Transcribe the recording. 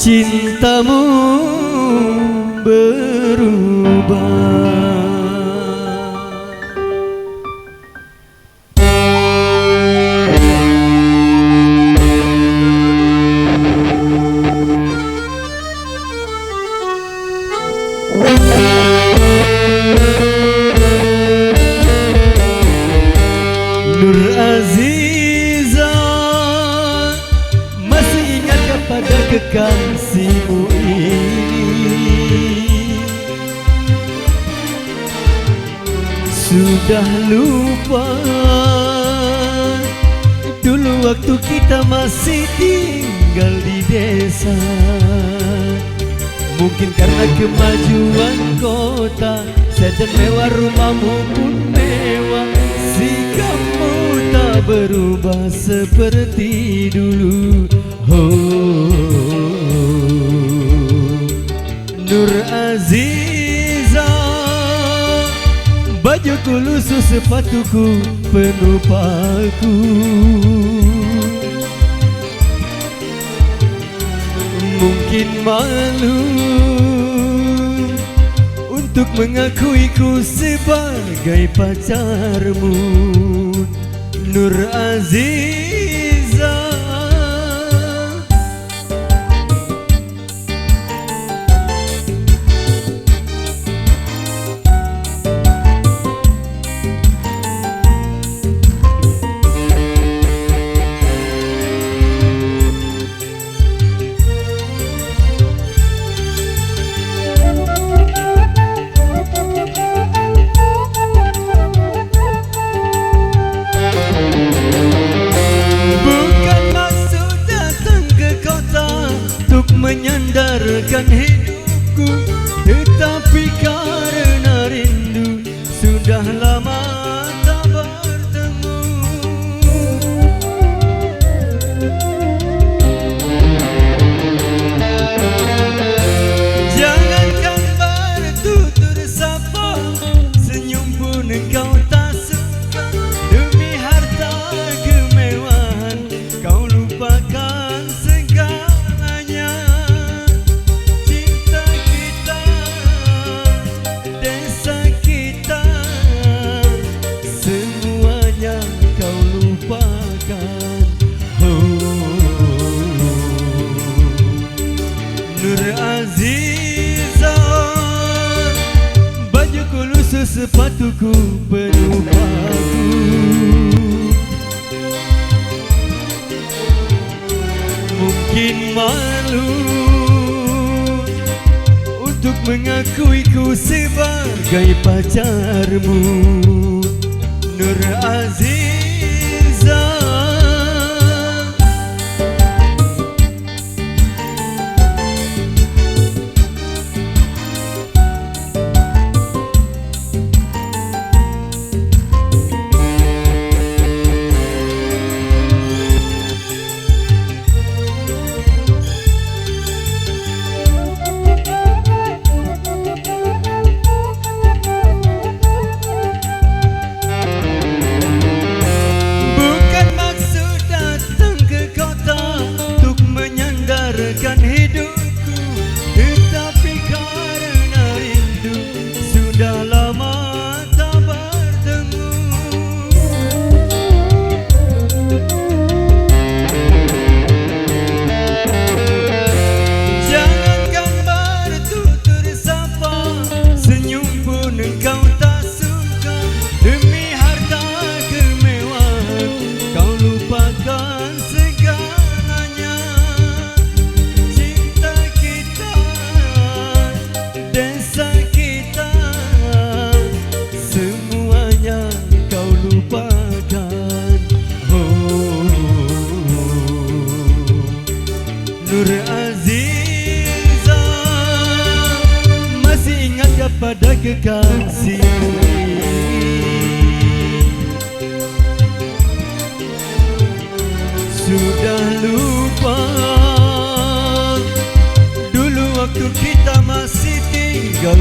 cintamu berubah. Nur Aziza, masih ingat kepada kekasihmu ini? Sudah lupa dulu waktu kita masih tinggal di desa. Mungkin karena kemajuan kota, sedan mewah, rumahmu pun mewah, sikapmu tak berubah seperti dulu. Nur Aziza, bajuku lusuh, sepatuku penuh paku. Mungkin malu untuk mengakuiku sebagai pacarmu, Nur Aziza. Menyandarkan hidupku, tetapi karena rindu sudah lama tak bertemu. Jangankan bertutur sapa, senyum pun engkau tak suka. Demi harta kemewahan kau lupakan segalanya. Nur Aziza, bajuku lusuh, sepatuku penuh paku. Mungkin malu untuk mengakuiku sebagai pacarmu, Nur Aziza. Hidupku, tetapi karena rindu sudah lama tak bertemu. Jangankan bertutur sapa, senyum pun engkau tak suka. Demi harta kemewahan kau lupakan segalanya. Desa kita semuanya kau lupakan. Nur Aziza, masih ingat kepada kekasihmu ini? Sudah lupa dulu waktu kita masih tinggal